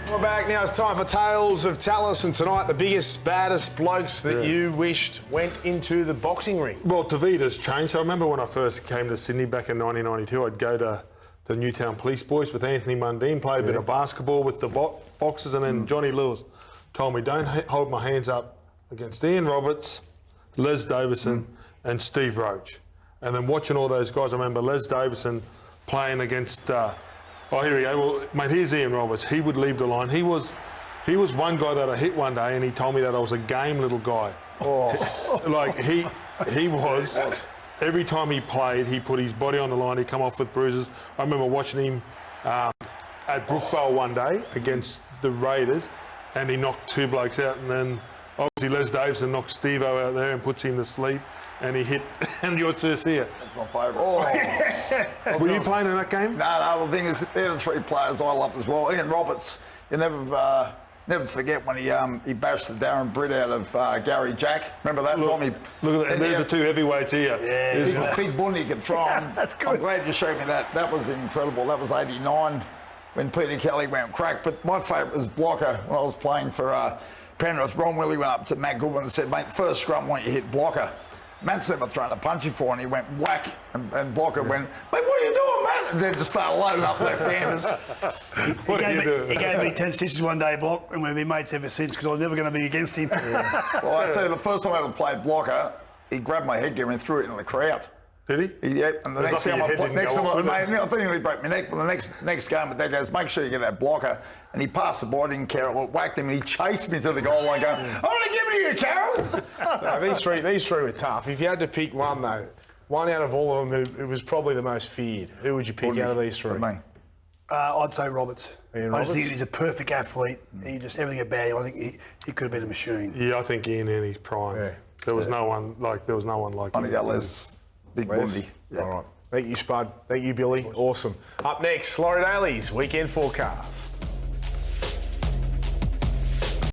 We're back now. It's time for Tales of Tallis, and tonight the biggest, baddest blokes that you wished went into the boxing ring. Well, Tavita's changed. I remember when I first came to Sydney back in 1992, I'd go to the Newtown Police Boys with Anthony Mundine, play a bit of basketball with the boxers, and then Johnny Lewis told me, don't hold my hands up against Ian Roberts, Les Davison and Steve Roach. And then watching all those guys, I remember Les Davison playing against... oh, here we go. Well, mate, here's Ian Roberts. He would leave the line. He was one guy that I hit one day, and he told me that I was a game little guy. Oh. Like, he was... Every time he played, he put his body on the line. He'd come off with bruises. I remember watching him at Brookvale one day against the Raiders, and he knocked two blokes out, and then obviously Les Davison knocked Steve-O out there and puts him to sleep, and he hit Andy Otsusia. That's my favourite. Were you playing in that game? No, the thing is, they're the three players I loved as well. Ian Roberts, you never forget when he bashed the Darren Britt out of Gary Jack. Remember that time? Look at that. And there's the two heavyweights here. Yeah, big Bundy could throw him. That's good. I'm glad you showed me that. That was incredible. That was 89 when Peter Kelly went crack. But my favourite was Blocker when I was playing for Penrith. Ron Willie went up to Matt Goodwin and said, mate, first scrum, why don't you hit Blocker? Matt's never thrown a punch before, and he went whack, and Blocker went, mate, what are you doing, Matt? And then just started loading up left-handers. He gave me 10 stitches one day, Block, and we've been mates ever since because I was never going to be against him. Well, I tell you, the first time I ever played Blocker, he grabbed my headgear and threw it in the crowd. Did he? Yeah, and the next time I played, I think he nearly broke my neck, but the next game, Dad goes, make sure you get that Blocker. And he passed the ball, didn't care, I whacked him, and he chased me to the goal line going, I want to give it to you, Carol. No, these three were tough. If you had to pick one, though, one out of all of them who was probably the most feared, who would you pick out of these three? For me. I'd say Roberts. Ian I just think Roberts? he's a perfect athlete. He just, everything about him, I think he could have been a machine. Yeah, I think Ian in his prime. Yeah. There was no one like On the him. Les, big Les? Bundy. Yeah. All right. Thank you, Spud. Thank you, Billy. Awesome. Up next, Laurie Daly's Weekend Forecast.